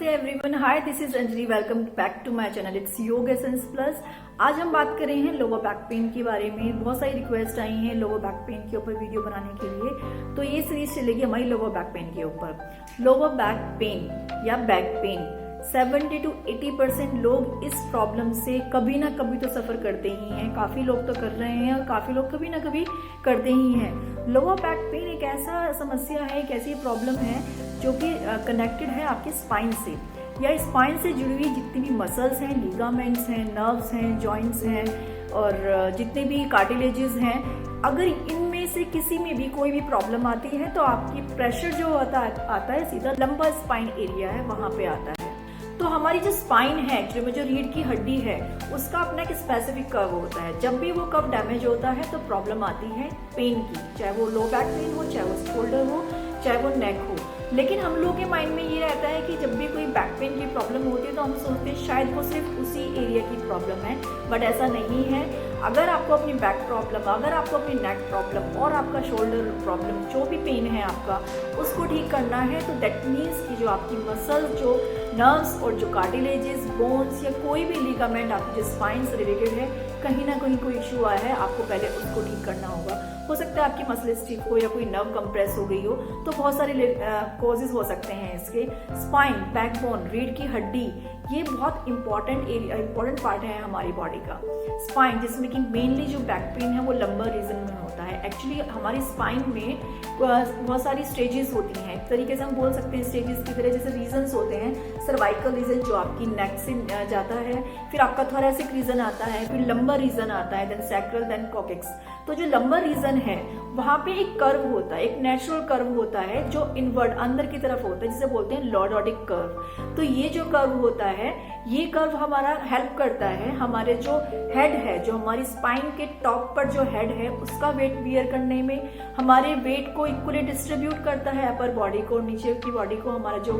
नमस्ते everyone, hi this is Anjali. Welcome back to my channel, it's Yog essence plus. आज हम बात कर रहे हैं लोअर बैक पेन के बारे में। बहुत सारी रिक्वेस्ट आई हैं लोअर बैक पेन के ऊपर वीडियो बनाने के लिए, तो ये सीरीज चलेगी हमारी लोअर बैक पेन के ऊपर। लोअर बैक पेन या बैक पेन 70 to 80% लोग इस प्रॉब्लम से कभी ना कभी तो सफर करते ही हैं। काफी लोग तो कर रहे हैं और काफी लोग कभी ना कभी करते ही हैं। लोअर बैक पेन एक ऐसा समस्या है, एक ऐसी प्रॉब्लम है जो कि कनेक्टेड है आपके स्पाइन से या स्पाइन से जुड़ी हुई जितनी भी मसल्स हैं, लिगामेंट्स हैं, नर्व्स हैं, जॉइंट्स हैं और जितने भी कार्टिलेजेस हैं। अगर इनमें से किसी में भी कोई भी प्रॉब्लम आती है तो आपकी प्रेशर जो आता है सीधा लंबर स्पाइन एरिया है वहां पे आता है। तो हमारी जो स्पाइन है, एक्चुअली जो रीढ़ की हड्डी है, उसका अपना एक स्पेसिफिक कर्व होता है। जब भी वो कर्व डैमेज होता है तो प्रॉब्लम आती है पेन की, चाहे वो लो बैक पेन हो, चाहे वो शोल्डर हो, चाहे वो नेक हो। लेकिन हम लोगों के माइंड में ये रहता है कि जब भी कोई बैक पेन की प्रॉब्लम होती है तो हम सोचते हैं शायद वो सिर्फ उसी एरिया की प्रॉब्लम है, बट ऐसा नहीं है। अगर आपको अपनी बैक प्रॉब्लम, अगर आपको अपनी नेक प्रॉब्लम और आपका शोल्डर प्रॉब्लम, जो भी पेन है आपका, उसको ठीक करना है तो दैट मीन्स कि जो आपकी मसल्स, जो नर्व्स और जो कार्टिलेजेस, बोन्स या कोई भी लिगामेंट आपकी जो स्पाइन से रिलेटेड है, कहीं ना कहीं कोई इशू आया है, आपको पहले उसको ठीक करना होगा। हो सकता है आपकी मसल स्टिफ हो या कोई नर्व कंप्रेस हो गई हो, तो बहुत सारे कॉजेज हो सकते हैं इसके। स्पाइन, बैकबोन, रीढ़ की हड्डी, ये बहुत इंपॉर्टेंट पार्ट है हमारी बॉडी का। स्पाइन, जिसमें कि मेनली जो बैक पेन है वो लंबर रीजन में होता है। एक्चुअली हमारी स्पाइन में बहुत सारी स्टेजेस होती हैं, एक तरीके से हम बोल सकते हैं स्टेजेस की तरह। जैसे रीजन्स होते हैं, सर्वाइकल रीजन जो आपकी नेक से जाता है, फिर आपका थोरैसिक रीजन आता है, फिर लंबर रीजन आता है, देन सैक्रल, देन कॉकेक्स। तो जो लंबर रीजन है वहां पे एक कर्व होता है, एक नेचुरल कर्व होता है जो इनवर्ड अंदर की तरफ होता है, जिसे बोलते हैं लॉर्डोटिक कर्व। तो ये जो कर्व होता है, ये कर्व हमारा हेल्प करता है हमारे जो हेड है, जो हमारी स्पाइन के टॉप पर जो हेड है, उसका वेट बियर करने में, हमारे वेट को इक्वली डिस्ट्रीब्यूट करता है अपर बॉडी को, नीचे की बॉडी को, हमारा जो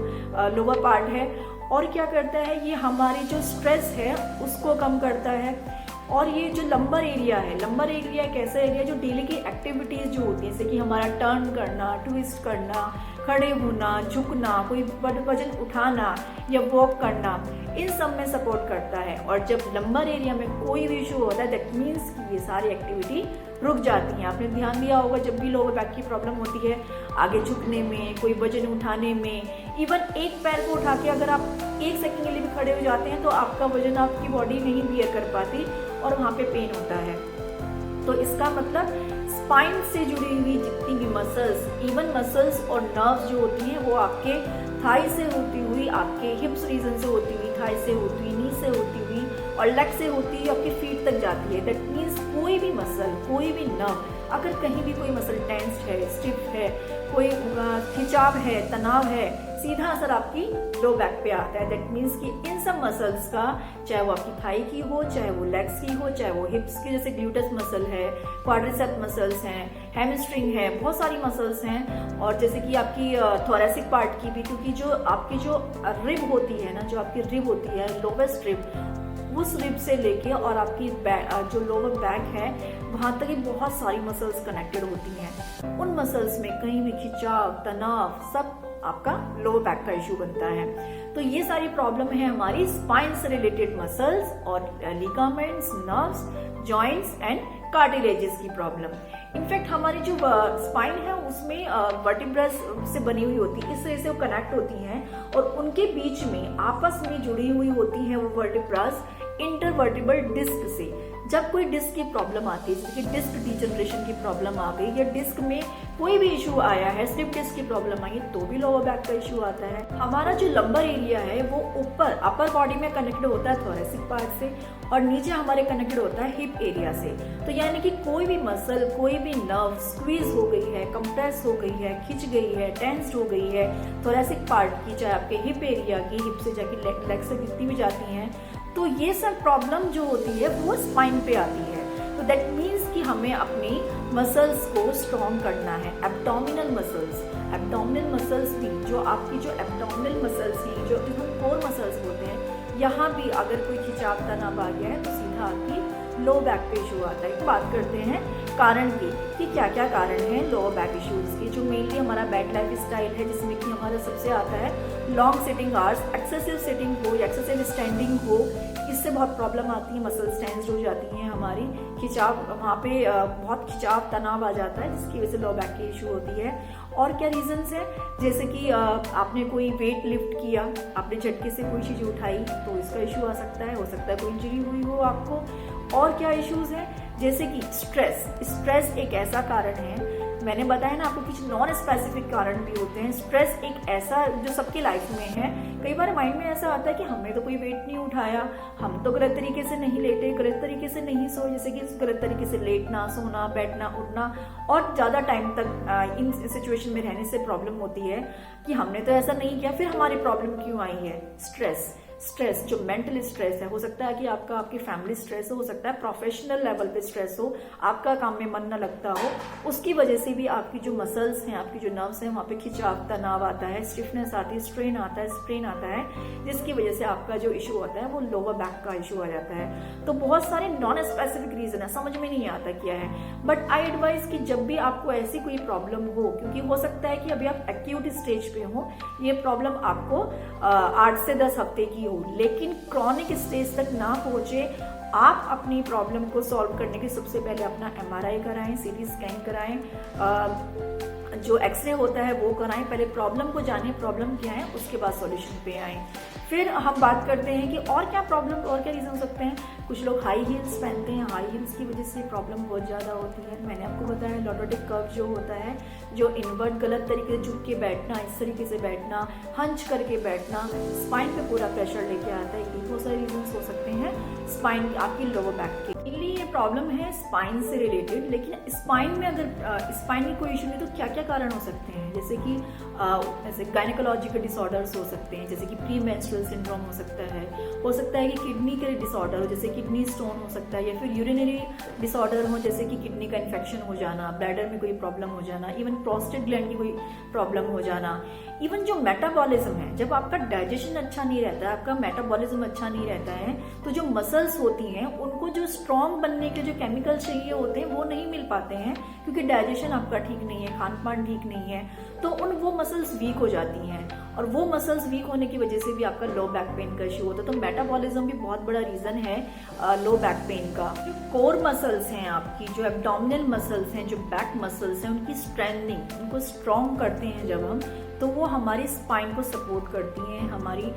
लोअर पार्ट है। और क्या करता है, ये हमारी जो स्ट्रेस है उसको कम करता है। और ये जो लंबर एरिया है, लंबर एरिया एक ऐसा एरिया जो डेली की एक्टिविटीज जो होती है, जैसे कि हमारा टर्न करना, ट्विस्ट करना, खड़े होना, झुकना, कोई वजन उठाना या वॉक करना, इन सब में सपोर्ट करता है। और जब लंबर एरिया में कोई भी इशू होता है, दैट मीन्स कि ये सारी एक्टिविटी रुक जाती हैं। आपने ध्यान दिया होगा जब भी लोअर बैक की प्रॉब्लम होती है, आगे झुकने में, कोई वजन उठाने में, इवन एक पैर को उठा के अगर आप 1 सेकंड के लिए भी खड़े हो जाते हैं तो आपका वजन आपकी बॉडी नहीं बियर कर पाती और वहां पे पेन होता है। तो इसका मतलब स्पाइन से जुड़ी हुई जितनी भी मसल्स, इवन मसल्स और नर्व्स जो होती हैं, वो आपके थाई से होती हुई, आपके हिप्स रीजन से होती हुई, थाई से होती हुई, नी से होती हुई और लेग से होती हुई आपके फीट तक जाती है। दैट मीन्स कोई भी मसल, कोई भी नर्व, अगर कहीं भी कोई मसल टेंस्ड है, स्टिफ है, कोई खिंचाव है, तनाव है, सीधा असर आपकी लो बैक पे आता है। दैट मीन्स कि इन सब मसल्स का, चाहे वो आपकी थाई की हो, चाहे वो लेग्स की हो, चाहे वो हिप्स की, जैसे ग्लूटस मसल है, क्वाड्रिसेप मसल्स हैं, हैमस्ट्रिंग है, बहुत सारी मसल्स हैं। और जैसे कि आपकी थोरैसिक पार्ट की भी, क्योंकि जो आपकी जो रिब होती है ना, जो आपकी रिब होती है, लोवेस्ट रिब, उस रिब से लेके और आपकी जो लोअर बैक है वहां तक ही बहुत सारी मसल्स कनेक्टेड होती हैं। उन मसल्स में कहीं भी खिंचाव, तनाव, सब आपका लोअर बैक का इशू बनता है। तो ये सारी प्रॉब्लम है हमारी स्पाइन से रिलेटेड मसल्स और ligaments, nerves, joints and cartilages की प्रॉब्लम। इनफैक्ट हमारी जो स्पाइन है उसमें वर्टिब्रस से बनी हुई होती है, इस तरह से वो कनेक्ट होती हैं और उनके बीच में आपस में जुड़ी हुई होती है वो वर्टिब्रस इंटरवर्टिबल डिस्क से। जब कोई डिस्क की प्रॉब्लम आती है, जैसे कि डिस्क डिजनरेशन की प्रॉब्लम आ गई या डिस्क में कोई भी इशू आया है, स्लिप डिस्क की प्रॉब्लम आई है, तो भी लोअर बैक का इशू आता है। हमारा जो लंबर एरिया है वो ऊपर अपर बॉडी में कनेक्टेड होता है थोरैसिक पार्ट से और नीचे हमारे कनेक्टेड होता है हिप एरिया से। तो यानी कि कोई भी मसल, कोई भी नर्व स्क्वीज हो गई है, कंप्रेस हो गई है, खिंच गई है, टेंस्ड हो गई है थोरैसिक पार्ट की, चाहे आपके हिप एरिया की, हिप से जाके लेग से जितनी भी जाती हैं, तो ये सब प्रॉब्लम जो होती है वो स्पाइन पे आती है। तो दैट मीन्स कि हमें अपनी मसल्स को स्ट्रॉन्ग करना है। एब्डोमिनल मसल्स भी, जो आपकी जो एब्डोमिनल मसल्स हैं, जो हम कोर मसल्स बोलते हैं, यहाँ भी अगर कोई खिंचाव तनाव आ गया है तो सीधा आपकी लो बैक पे इशू आता है। तो बात करते हैं कारण की कि क्या क्या कारण है लोअर बैक इश्यूज के। जो मेनली हमारा बैड लाइफ स्टाइल है, जिसमें कि हमारा सबसे आता है long sitting hours, excessive sitting हो या एक्सेसिव स्टैंडिंग हो, इससे बहुत प्रॉब्लम आती है। मसल्स टेंस्ड हो जाती हैं हमारी, खिंचाव, वहाँ पे बहुत खिंचाव तनाव आ जाता है, जिसकी वजह से लो बैक की इशू होती है। और क्या रीजंस है, जैसे कि आपने कोई वेट लिफ्ट किया, आपने झटके से कोई चीज़ उठाई तो इसका इशू आ सकता है। हो सकता है कोई इंजरी हुई हो आपको। और क्या इश्यूज हैं, जैसे कि स्ट्रेस एक ऐसा कारण है, मैंने बताया ना आपको, कुछ नॉन स्पेसिफिक कारण भी होते हैं। स्ट्रेस एक ऐसा जो सबके लाइफ में है। कई बार माइंड में ऐसा आता है कि हमने तो कोई वेट नहीं उठाया, हम तो गलत तरीके से नहीं लेटे, गलत तरीके से नहीं सोए, जैसे कि गलत तरीके से लेटना, सोना, बैठना, उठना, और ज़्यादा टाइम तक इन सिचुएशन में रहने से प्रॉब्लम होती है कि हमने तो ऐसा नहीं किया, फिर हमारी प्रॉब्लम क्यों आई है। स्ट्रेस जो मेंटल स्ट्रेस है, हो सकता है कि आपकी फैमिली स्ट्रेस हो सकता है प्रोफेशनल लेवल पे स्ट्रेस हो, आपका काम में मन न लगता हो, उसकी वजह से भी आपकी जो मसल्स हैं, आपकी जो नर्व्स हैं, वहाँ पे खिंचाव, तनाव आता है, स्टिफनेस आती है, स्ट्रेन आता है, जिसकी वजह से आपका जो इशू होता है वो लोअर बैक का इशू आ जाता है। तो बहुत सारे नॉन स्पेसिफिक रीजन है, समझ में नहीं आता क्या है। बट आई एडवाइज कि जब भी आपको ऐसी कोई प्रॉब्लम हो, क्योंकि हो सकता है कि अभी आप एक्यूट स्टेज पे हो, ये प्रॉब्लम आपको 8 से 10 हफ्ते की हो, लेकिन क्रॉनिक स्टेज तक ना पहुंचे, आप अपनी प्रॉब्लम को सॉल्व करने के सबसे पहले अपना MRI कराएं, CT स्कैन कराएं, जो एक्सरे होता है वो कराएं। पहले प्रॉब्लम को जानें, प्रॉब्लम क्या है, उसके बाद सॉल्यूशन पे आएं। फिर हम बात करते हैं कि और क्या प्रॉब्लम, और क्या रीजन हो सकते हैं। कुछ लोग हाई हील्स पहनते हैं, हाई हील्स की वजह से प्रॉब्लम बहुत ज़्यादा होती है। मैंने आपको बताया लॉर्डोटिक कर्व जो होता है, जो इनवर्ट गलत तरीके से झुक के बैठना, इस तरीके से बैठना, हंच करके बैठना, स्पाइन पे पूरा प्रेशर लेके आता है। ये बहुत सारे रीजन हो सकते हैं स्पाइन आपकी लोअर बैक के। इनलिए ये प्रॉब्लम है स्पाइन से रिलेटेड। लेकिन स्पाइन में अगर स्पाइन की कोई इशू नहीं तो क्या क्या कारण हो सकते हैं, जैसे कि ऐसे गायनेकोलॉजिकल डिसऑर्डर्स हो सकते हैं, जैसे कि प्री मेंस्ट्रुअल सिंड्रोम हो सकता है कि किडनी के डिसऑर्डर हो, जैसे किडनी स्टोन हो सकता है, या फिर यूरिनरी डिसऑर्डर हो, जैसे कि किडनी का इन्फेक्शन हो जाना, ब्लैडर में कोई प्रॉब्लम हो जाना, इवन प्रोस्टेट ग्लैंड की कोई प्रॉब्लम हो जाना। इवन जो मेटाबॉलिज्म है, जब आपका डाइजेशन अच्छा नहीं रहता है, आपका मेटाबॉलिज्म अच्छा नहीं रहता है, तो जो मसल्स होती हैं उनको जो स्ट्रॉन्ग बनने के जो केमिकल चाहिए होते हैं वो नहीं मिल पाते हैं, क्योंकि डाइजेशन आपका ठीक नहीं है, खान पान ठीक नहीं है, तो वो मसल्स वीक हो जाती हैं। और वो मसल्स वीक होने की वजह से भी आपका लो बैक पेन का इशू होता है। तो मेटाबॉलिज्म भी बहुत बड़ा रीजन है लो बैक पेन का। जो कोर मसल्स हैं आपकी, जो एब्डोमिनल मसल्स हैं, जो बैक मसल्स हैं, उनकी स्ट्रेंथनिंग, उनको स्ट्रॉन्ग करते हैं जब हम, तो वो हमारी स्पाइन को सपोर्ट करती हैं, हमारी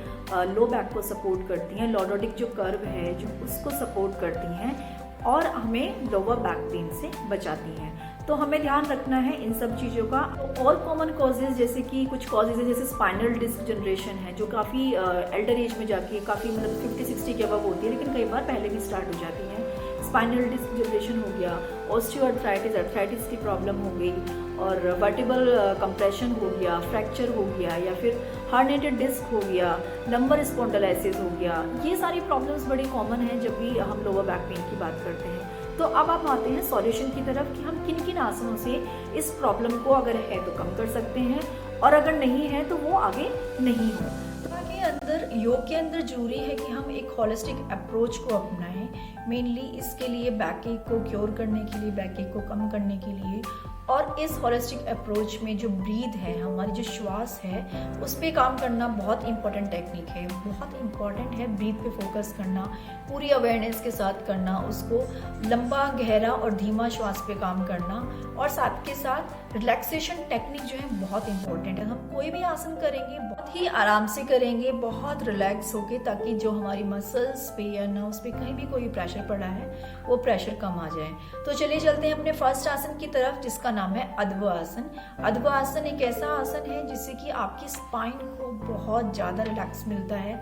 लो बैक को सपोर्ट करती हैं, लॉर्डोटिक जो कर्व है जो उसको सपोर्ट करती हैं और हमें लोअर बैक पेन से बचाती हैं। तो हमें ध्यान रखना है इन सब चीज़ों का। और कॉमन कॉजेज, जैसे कि कुछ कॉजेज है, जैसे स्पाइनल डिस्क जनरेशन है, जो काफ़ी एल्डर एज में जाके काफ़ी मतलब 50-60 के अबव होती है, लेकिन कई बार पहले भी स्टार्ट हो जाती है। स्पाइनल डिस्क जनरेशन हो गया, ऑस्टियोआर्थराइटिस की प्रॉब्लम हो गई, और वर्टिबल कंप्रेशन हो गया, फ्रैक्चर हो गया, या फिर हर्निएटेड डिस्क हो गया, लंबर स्पॉन्डिलोसिस हो गया। ये सारी प्रॉब्लम्स बड़ी कॉमन हैं जब भी हम लोअर बैक पेन की बात करते हैं। तो अब आप आते हैं सॉल्यूशन की तरफ कि हम किन किन आसनों से इस प्रॉब्लम को अगर है तो कम कर सकते हैं, और अगर नहीं है तो वो आगे नहीं हो। योग के अंदर जरूरी है कि हम एक होलिस्टिक अप्रोच को अपनाएं। मेनली इसके लिए बैक एक को क्योर करने के लिए, बैक एक को कम करने के लिए, और इस होलिस्टिक अप्रोच में जो ब्रीथ है, हमारी जो श्वास है, उस पर काम करना बहुत इंपॉर्टेंट टेक्निक है, बहुत इंपॉर्टेंट है। ब्रीथ पे फोकस करना, पूरी अवेयरनेस के साथ करना, उसको लंबा, गहरा और धीमा श्वास पे काम करना, और साथ के साथ रिलैक्सेशन टेक्निक जो है बहुत इंपॉर्टेंट है। हम कोई भी आसन करेंगे बहुत ही आराम से करेंगे, बहुत रिलैक्स होके, ताकि जो हमारी मसल्स पे या नर्व्स पे कहीं भी कोई प्रेशर पड़ा है वो प्रेशर कम आ जाए। तो चलिए चलते हैं अपने फर्स्ट आसन की तरफ, जिसका नाम है अद्भ आसन। अद्भ आसन एक ऐसा आसन है जिससे कि आपकी स्पाइन को बहुत ज़्यादा रिलैक्स मिलता है।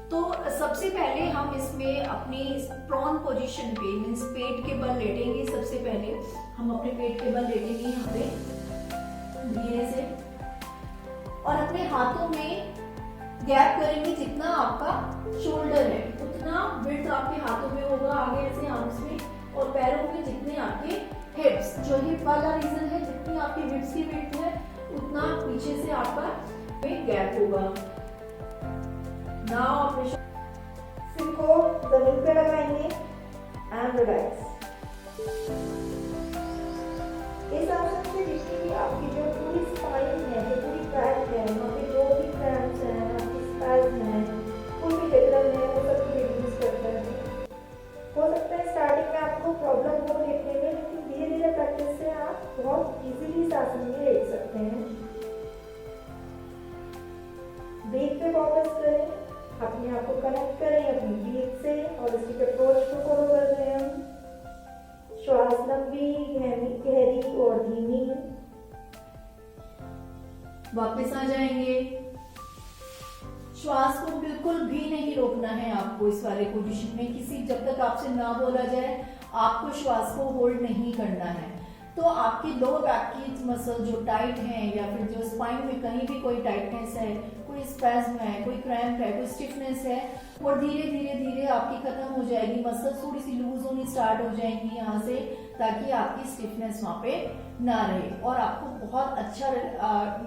तो सबसे पहले हम इसमें अपनी प्रोन पोजीशन पे, मींस पेट के बल लेटेंगे। सबसे पहले हम अपने पेट के बल लेटेंगे यहाँ पे धीरे से, और अपने हाथों में गैप करेंगे, जितना आपका शोल्डर है उतना विड्थ आपके हाथों में होगा, आगे ऐसे आर्म्स में, और पैरों में जितने आपके हिप्स, जो हिप वाला रीजन है, जितनी आपकी हिप्स की विड्थ है उतना पीछे से आपका गैप होगा। नाउ अपने सिर को जमीन पे लगाएंगे एंड रिलैक्स। वापस आ जाएंगे। श्वास को बिल्कुल भी नहीं रोकना है आपको इस वाले पोजीशन में, जब तक आपसे ना बोला जाए आपको श्वास को होल्ड नहीं करना है। तो आपकी लोअर बैक की मसल जो टाइट है या फिर जो स्पाइन में कहीं भी कोई टाइटनेस है, कोई स्पैज्म है, कोई क्रैम्प है, कोई स्टिफनेस है, वो धीरे धीरे धीरे आपकी खत्म हो जाएगी। मसल थोड़ी सी लूज होनी स्टार्ट हो जाएंगी यहाँ से, ताकि आपकी स्टिफनेस वहाँ पे ना रहे और आपको बहुत अच्छा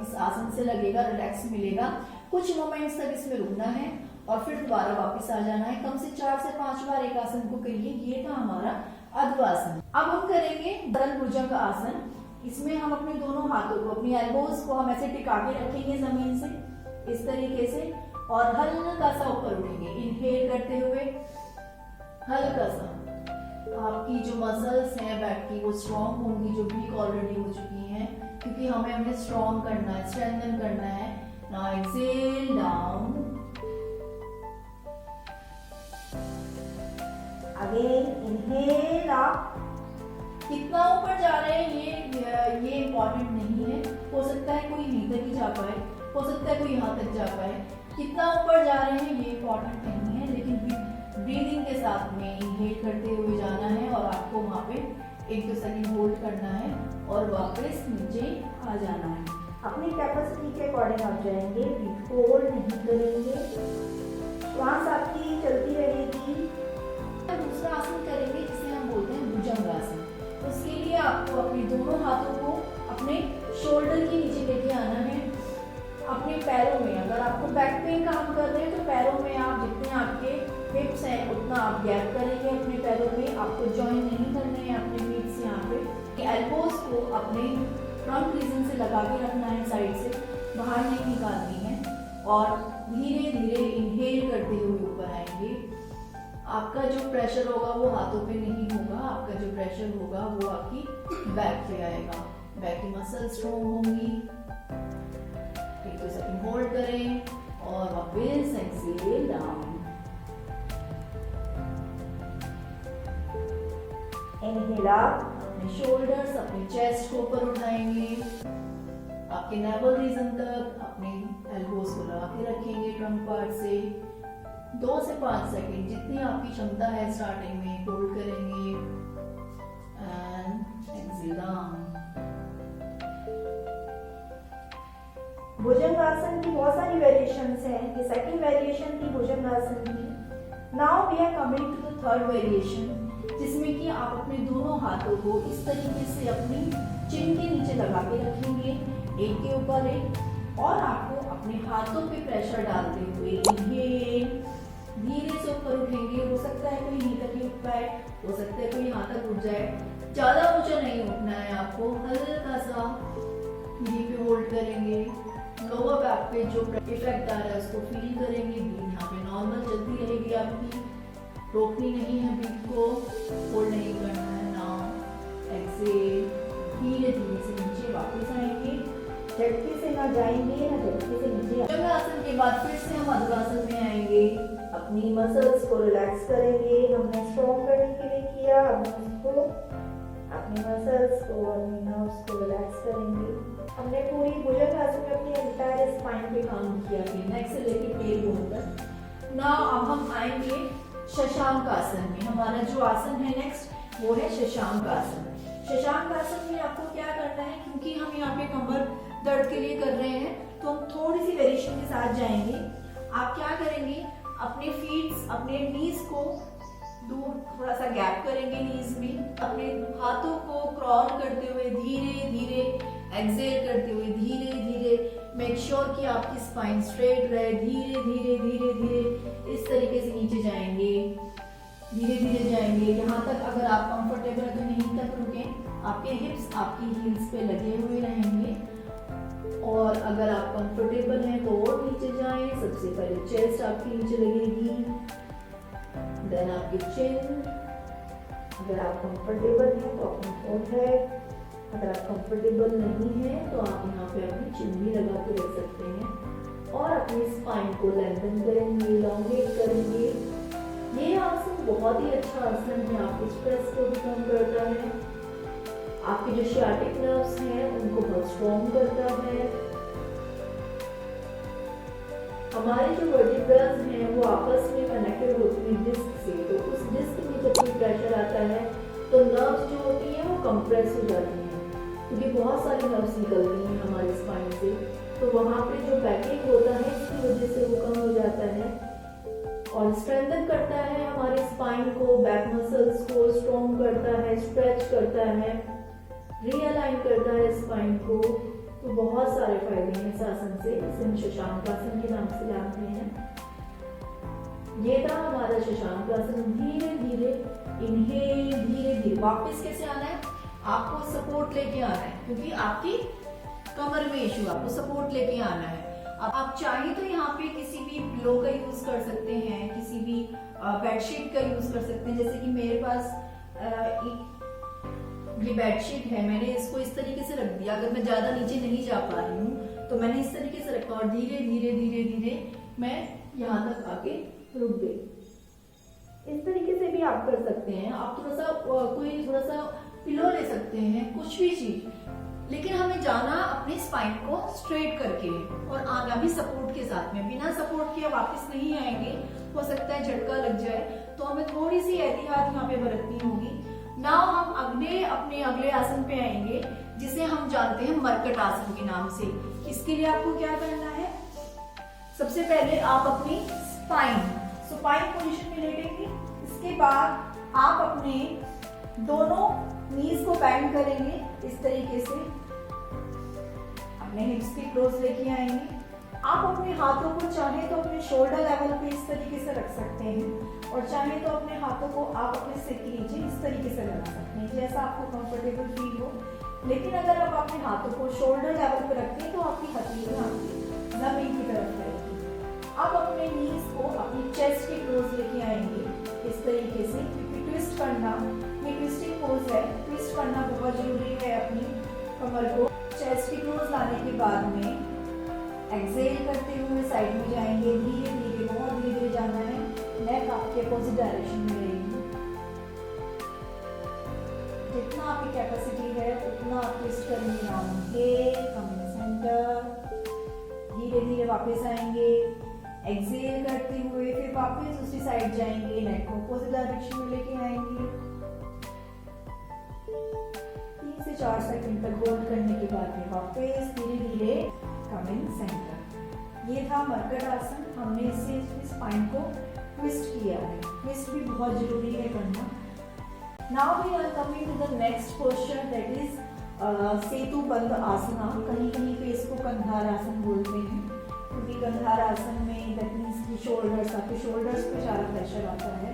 इस आसन से लगेगा, रिलैक्स मिलेगा। कुछ मोमेंट्स तक इसमें रुकना है और फिर दोबारा वापस आ जाना है। कम से 4 से 5 बार एक आसन को करिए। ये था हमारा अर्धवासन। अब हम करेंगे धरल भुजंग आसन। इसमें हम अपने दोनों हाथों को, अपनी एल्बोज को हम ऐसे टिका के रखेंगे जमीन से इस तरीके से और हल्का सा ऊपर उठेंगे। इनहेल करते हुए हल्का सा, आपकी जो मसल्स हैं बैक की वो स्ट्रॉन्ग होंगी, जो वीक ऑलरेडी हो चुकी हैं, क्योंकि हमें स्ट्रॉन्ग करना है, स्ट्रेंथन करना है। Now exhale down, again inhale up. कितना ऊपर जा रहे हैं ये इम्पोर्टेंट नहीं है। हो सकता है कोई यहीं तक ही जा पाए, हो सकता है कोई यहाँ तक जा पाए। कितना ऊपर जा रहे हैं ये इम्पोर्टेंट नहीं है, लेकिन ब्रीदिंग के साथ में इनहेल करते हुए जाना है और आपको वहाँ पे 1-2 सेकंड होल्ड करना है और वापस नीचे आ जाना है। अपनी कैपेसिटी के अकॉर्डिंग आप जाएंगे, ब्रीथ को होल्ड नहीं करेंगे, श्वास आपकी चलती रहेगी। दूसरा आसन करेंगे जिसे हम बोलते हैं भुजंग आसन। तो उसके लिए आपको अपने दोनों हाथों को अपने शोल्डर के नीचे लेके आना है। अपने पैरों में, अगर आपको बैक पेन काम कर रहे हैं तो पैरों में आप जितने आपके हिप्स हैं उतना आप गैप करेंगे अपने पैरों में। आपको जॉइन नहीं करने हैं अपने फीट्स यहाँ पे। एल्बोज को अपने फ्रंट रीजन से लगा के रखना है, साइड से बाहर नहीं निकालनी है और धीरे धीरे इनहेल करते हुए ऊपर आएंगे। आपका जो प्रेशर होगा वो हाथों पे नहीं होगा, आपका जो प्रेशर होगा वो आपकी बैक पे आएगा। बैक की मसल स्ट्रॉन्ग होंगी। 1-2 सेकंड होल्ड करें और वापस एक्सेल डाउन। इनहेल अप, अपने शोल्डर्स, अपने चेस्ट को ऊपर उठाएंगे, आपके नेवल रीजन तक अपने एल्बोज को लगा के रखेंगे ट्रंक पार्ट से। 2 से 5 सेकंड जितनी आपकी क्षमता है स्टार्टिंग में होल्ड करेंगे एंड एक्सेल डाउन। भुजंगासन की बहुत सारी वेरिएशंस हैं। ये सेकंड वेरिएशन थी भुजंगासन की। Now we are coming to the third variation, जिसमें कि आप अपने दोनों हाथों को इस तरीके से अपनी चिन के नीचे लगा के रखेंगे, एक के ऊपर एक, और आपको अपने हाथों पे प्रेशर डालते हुए इनहेल धीरे से ऊपर उठेंगे। हो सकता है कोई यहीं तक ही उठ पाए, हो सकता है कोई यहाँ तक उठ जाए। ज्यादा ऊंचा नहीं उठना है आपको, हल्का सा यहीं पे होल्ड करेंगे। लोअर बैक पे जो इफेक्ट आ रहा है उसको फील करेंगे। यहाँ पे नॉर्मल चलती रहेगी आपकी, रोकनी नहीं है ब्रीथ को, होल्ड नहीं करना है। नाउ एक्सेल, धीरे धीरे से नीचे वापस आएंगे, झटके से ना जाएंगे ना झटके से नीचे। भुजंग आसन के बाद फिर से हम अर्धवासन में आएंगे। अपनी मसल्स को रिलैक्स करेंगे। हमने स्ट्रॉन्ग करने के लिए किया, हमने अपनी मसल्स को और नर्व्स को रिलैक्स करेंगे। हमने पूरी भुजंग आसन में अपनी एंटायर स्पाइन पे काम किया, नेक से लेकर टेल बोन तक। नाउ अब हम आएंगे शशांक आसन में। हमारा जो आसन है नेक्स्ट वो है शशांक आसन। शशांक आसन में आपको क्या करना है, क्योंकि हम यहाँ पे कमर दर्द के लिए कर रहे हैं तो हम थोड़ी सी वेरिएशन के साथ जाएंगे। आप क्या करेंगे, अपने फीट्स, अपने नीज को दूर थोड़ा सा गैप करेंगे नीज में। अपने हाथों को क्रॉल करते हुए धीरे धीरे एक्सेल करते हुए धीरे धीरे मेक श्योर कि आपकी स्पाइन स्ट्रेट रहे। धीरे धीरे धीरे धीरे इस तरीके से नीचे जाएंगे, धीरे धीरे जाएंगे। यहाँ तक अगर आप कंफर्टेबल है तो यहीं तक रुकें। आपके हिप्स आपकी हील्स पे लगे हुए रहेंगे और अगर आप कंफर्टेबल हैं तो और नीचे जाएं। सबसे पहले चेस्ट आपकी नीचे लगेगी, देन आपकी चिन। अगर आप कंफर्टेबल हैं तो अपनी फोरहेड, अगर आप कंफर्टेबल नहीं है तो आप यहाँ पे अपनी चिन भी लगा के रख सकते हैं और अपनी स्पाइन को लेंथन करेंगे, इलॉन्गेट करेंगे। ये आसन बहुत ही अच्छा आसन है, आपके स्ट्रेस को भी कम करता है, आपके जो शियाटिक नर्व्स हैं उनको बहुत स्ट्रॉन्ग करता है। हमारी जो वर्टिब्रास हैं वो आपस में कनेक्टेड होती हैं डिस्क से, तो उस डिस्क में जब भी प्रेशर आता है तो नर्व्स जो होती हैं वो कंप्रेस हो जाती हैं, क्योंकि बहुत सारी नर्व्स निकलती हैं हमारे स्पाइन से, तो वहाँ पे जो बैकिंग होता है इसकी वजह से वो कम हो जाता है और स्ट्रेंथन करता है हमारे स्पाइन को, बैक मसल्स को स्ट्रॉन्ग करता है, स्ट्रेच करता है, रीअलाइन करता है स्पाइन को। तो बहुत सारे फायदे हैं इस आसन से, इसे हम शशांक आसन के नाम से जानते हैं। ये था हमारा शशांक आसन। धीरे धीरे इनहेल, धीरे धीरे वापस कैसे आना है, आपको सपोर्ट लेके आना है, क्योंकि आपकी कमर में इशू, आपको सपोर्ट लेके आना है। अब आप चाहे तो यहाँ पे किसी भी पिलो का यूज कर सकते हैं, किसी भी बेडशीट का यूज कर सकते हैं। जैसे कि मेरे पास ये बेडशीट है, मैंने इसको इस तरीके से रख दिया। अगर मैं ज्यादा नीचे नहीं जा पा रही हूँ तो मैंने इस तरीके से रखा और धीरे धीरे धीरे धीरे मैं यहाँ तक आके रुक गई। इस तरीके से भी आप कर सकते हैं। आप थोड़ा सा पिलो ले सकते हैं, कुछ भी चीज, लेकिन हमें जाना अपने स्पाइन को स्ट्रेट करके और आना भी सपोर्ट के साथ में। बिना सपोर्ट के वापस नहीं आएंगे, हो सकता है झटका लग जाए, तो हमें थोड़ी सी एहतियात यहाँ पे बरतनी होगी। नाउ हम अपने अगले आसन पे आएंगे, जिसे हम जानते हैं मरकट आसन के नाम से। इसके लिए आपको क्या करना है, सबसे पहले आप अपनी सुपाइन पोजीशन में लेटेंगे। इसके बाद आप अपने दोनों नीज को बैंड करेंगे इस तरीके से, अपने हिप्स के क्लोज लेके आएंगे। आप अपने हाथों को चाहे तो अपने शोल्डर लेवल पे इस तरीके से रख सकते हैं और चाहे तो अपने हाथों को आप अपने सिर के नीचे इस तरीके से लगा सकते हैं, जैसा आपको कंफर्टेबल फील हो। लेकिन अगर आप अपने हाथों को शोल्डर लेवल पे रखते हैं तो आपकी हथेलियां जमीन की तरफ रहेगी। आप अपने नीज को अपनी चेस्ट के क्लोज लेके आएंगे इस तरीके से, क्योंकि ट्विस्ट करना, ये ट्विस्टिंग पोज है, ट्विस्ट करना बहुत जरूरी है अपनी कमर को। चेस्ट के क्लोज लाने के बाद में एक्सेल करते हुए साइड में जाएंगे, धीरे धीरे, बहुत धीरे धीरे जाना है। नेक आपके अपोजिट डायरेक्शन में रहेगी। जितना आपकी कैपेसिटी है उतना आप ट्विस्ट करेंगे राउंड के, कम इन सेंटर, धीरे धीरे वापस आएंगे, एक्सेल करते हुए फिर वापस दूसरी साइड जाएंगे, नेक को अपोजिट डायरेक्शन में लेके आएंगे। 3 से 4 सेकंड तक होल्ड करने के बाद में वापस धीरे धीरे कम इन सेंटर। ये था मरकट आसन। हमने इससे स्पाइन को ट्विस्ट किया है, ट्विस्ट भी बहुत जरूरी है करना। Now we are coming to the next posture, that is setu bandh asana. कहीं कहीं पे इसको कंधार आसन बोलते हैं, क्योंकि कंधार आसन में दैट मींस की शोल्डर्स, आपके शोल्डर्स पे ज़्यादा प्रेशर आता है।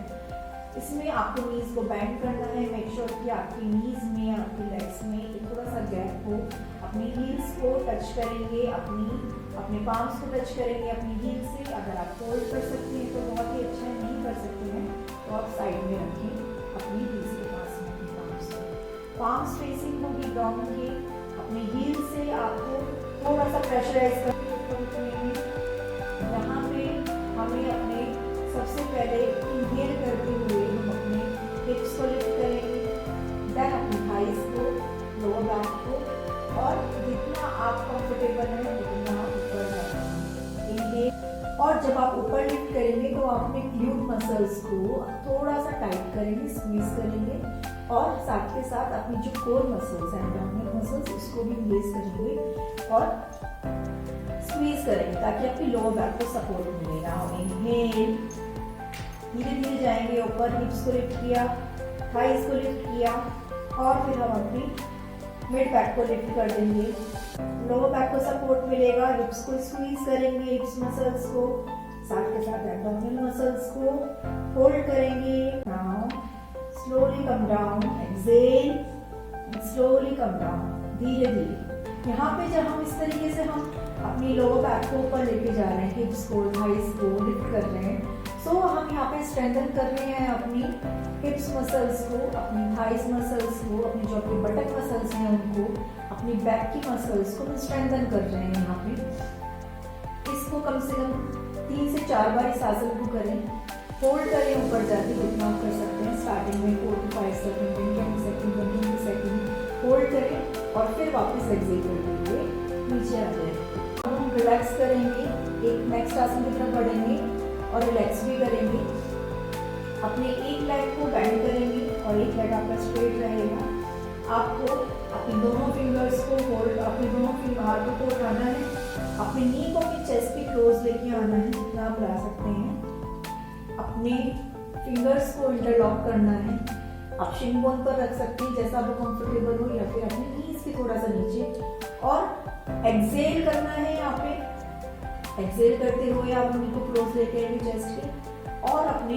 इसमें आपको नीज को बैंड करना है, मेक श्योर कि आपकी नीज में, आपकी लेग्स में थोड़ा सा गैप हो। अपनी हील्स को टच करेंगे, अपने पाम्स को टच करेंगे अपनी हील से। अगर आप फोल्ड कर सकते हैं तो बहुत ही अच्छा है, नहीं कर सकते हैं तो आप साइड में रखें अपनी हील्स के पास में अपने पाम्स को। पाम्स फेसिंग होगी ग्राउंड की। अपनी हील से आपको थोड़ा सा प्रेशराइज करके यहाँ पे हमें अपने सबसे पहले इनहेल करते हुए हम अपने हिप्स को लिफ्ट करेंगे, देन अपनी थाइस को, लोअर बैक को, और जितना आप कंफर्टेबल हैं उतना ऊपर जाएंगे। इनहेल, और जब आप ऊपर लिफ्ट करेंगे तो आप अपने ग्लूट मसल्स को थोड़ा सा टाइट करेंगे, स्क्वीज करेंगे, और साथ के साथ अपनी जो कोर मसल्स हैं, एब्डोमिनल मसल्स, उसको भी इंगेज करेंगे और स्क्वीज करेंगे ताकि आपकी लोअर बैक को सपोर्ट मिलेगा। इनहेल, धीरे धीरे जाएंगे ऊपर, हिप्स को लिफ्ट किया, थाइस को लिफ्ट किया, और फिर हम अपनी मिड बैक को लिफ्ट कर देंगे। लोअर बैक को सपोर्ट मिलेगा, हिप्स को स्क्वीज करेंगे, हिप्स मसल्स को, साथ के साथ एब्डोमिनल मसल्स को होल्ड करेंगे। Now slowly come down, exhale, slowly come down, धीरे धीरे। यहाँ पे जब हम इस तरीके से हम अपनी लोअर बैक को ऊपर लेके जा रहे हैं, हिप्स को, थाइस को लिफ्ट कर रहे हैं, सो हम यहाँ पे स्ट्रेंथन कर रहे हैं अपनी हिप्स मसल्स को, अपनी थाइस मसल्स को, अपनी जो अपनी बटक मसल्स हैं उनको, अपनी बैक की मसल्स को स्ट्रेंथन कर रहे हैं यहाँ पे। इसको कम से कम 3 से 4 बार इस आसन को करें, होल्ड करें ऊपर जाके, जितना आप कर सकते हैं। स्टार्टिंग में 4 to 5 second, 10 second, 20 second hold करें और फिर वापस एक्सेल करते हुए नीचे आ जाए। अब हम रिलैक्स करेंगे एक नेक्स्ट आसन की तरफ बढ़ेंगे और रिलैक्स भी करेंगे। अपने एक लेग को बेंड करेंगे और एक लेग आपका स्ट्रेट रहेगा। आपको अपने दोनों फिंगर्स को होल्ड, अपने दोनों हाथों को उठाना है, अपने नी को अपने चेस्ट पे क्लोज लेके आना है जितना आप ला सकते हैं। अपने फिंगर्स को इंटरलॉक करना है। आप शिन बोन पर रख सकते हैं जैसा आपको कंफर्टेबल हो, या फिर अपने नीज के थोड़ा सा नीचे, और एक्सेल करना है। यहाँ पे एक्सेल करते हुए आप नी को क्लोज लेके आएंगे चेस्ट के और अपने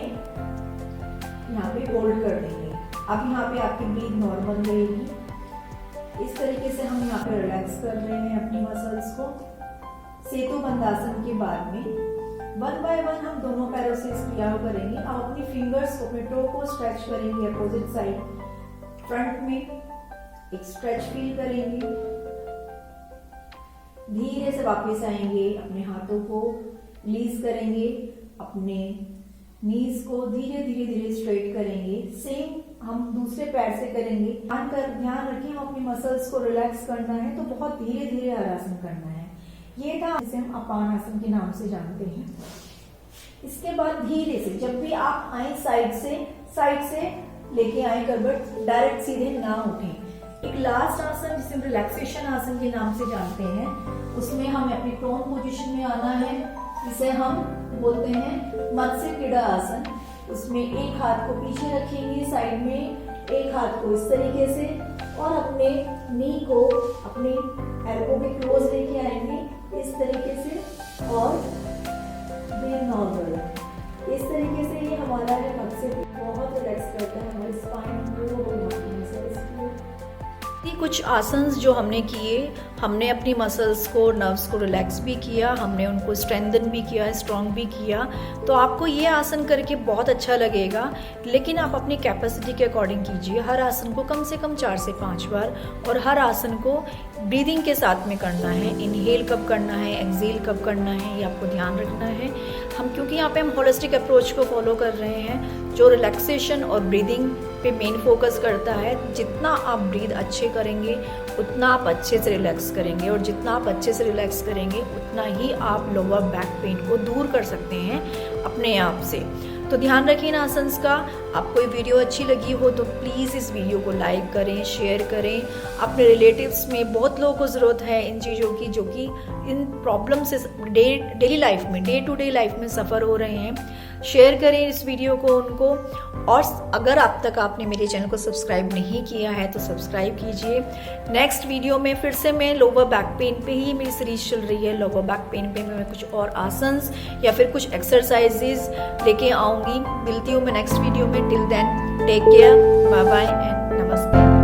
यहाँ पे होल्ड कर देंगे। अब यहाँ पे आपकी ब्रीथ नॉर्मल रहेगी। इस तरीके से हम यहाँ पे रिलैक्स कर रहे हैं अपनी मसल्स को। सेतु बंद आसन के बाद में 1 बाय 1 हम दोनों पैरों से इस क्रिया को करेंगे। अब अपनी फिंगर्स को, अपने टो को स्ट्रेच करेंगे अपोजिट साइड। फ्रंट में एक स्ट्रेच फील करेंगे। धीरे से वापस आएंगे, अपने हाथों को रिलीज करेंगे, अपने नीज को धीरे धीरे धीरे स्ट्रेट करेंगे। सेम हम दूसरे पैर से करेंगे। ध्यान रखिए, हम अपनी मसल्स को रिलैक्स करना है तो बहुत धीरे धीरे हर आसन करना है। ये था जिसे हम अपान आसन के नाम से जानते हैं। इसके बाद धीरे से जब भी आप आए साइड से लेके आए करवट, डायरेक्ट सीधे ना उठें। एक लास्ट आसन जिसे हम रिलैक्सेशन आसन के नाम से जानते हैं, उसमें हमें अपनी प्रोन पोजीशन में आना है। इसे हम बोलते हैं मत्स्य क्रीड़ा आसन। उसमें एक हाथ को पीछे रखेंगे साइड में, एक हाथ को इस तरीके से, और अपने नी को अपने एल्बो के क्लोज लेके आएंगे इस तरीके से, और ब्रीथ नॉर्मल। इस तरीके से ये हमारा है मत्स्य, बहुत रिलैक्स करता है हमारे स्पाइन को। कुछ आसन्स जो हमने किए, हमने अपनी मसल्स को, नर्व्स को रिलैक्स भी किया, हमने उनको स्ट्रेंथन भी किया, स्ट्रॉन्ग भी किया। तो आपको ये आसन करके बहुत अच्छा लगेगा, लेकिन आप अपनी कैपेसिटी के अकॉर्डिंग कीजिए। हर आसन को कम से कम 4 से 5 बार, और हर आसन को ब्रीदिंग के साथ में करना है। इनहेल कब करना है, एक्सेल कब करना है, ये आपको ध्यान रखना है। क्योंकि यहाँ पे हम होलिस्टिक अप्रोच को फॉलो कर रहे हैं जो रिलैक्सेशन और ब्रीदिंग पे मेन फोकस करता है। जितना आप ब्रीद अच्छे करेंगे उतना आप अच्छे से रिलैक्स करेंगे, और जितना आप अच्छे से रिलैक्स करेंगे उतना ही आप लोअर बैक पेन को दूर कर सकते हैं अपने आप से। तो ध्यान रखिए इन आसन्स का। आपको ये वीडियो अच्छी लगी हो तो प्लीज़ इस वीडियो को लाइक करें, शेयर करें। अपने रिलेटिव्स में बहुत लोगों को ज़रूरत है इन चीज़ों की, जो कि इन प्रॉब्लम से डेली लाइफ में, डे टू डे लाइफ में सफ़र हो रहे हैं। शेयर करें इस वीडियो को उनको। और अगर अब तक आपने मेरे चैनल को सब्सक्राइब नहीं किया है तो सब्सक्राइब कीजिए। नेक्स्ट वीडियो में फिर से मैं लोअर बैक पेन पे ही मेरी सीरीज चल रही है। लोअर बैक पेन पे मैं कुछ और आसन्स या फिर कुछ एक्सरसाइजेज लेके आऊँगी। मिलती हूँ मैं नेक्स्ट वीडियो में। Till then take care, bye bye and नमस्ते।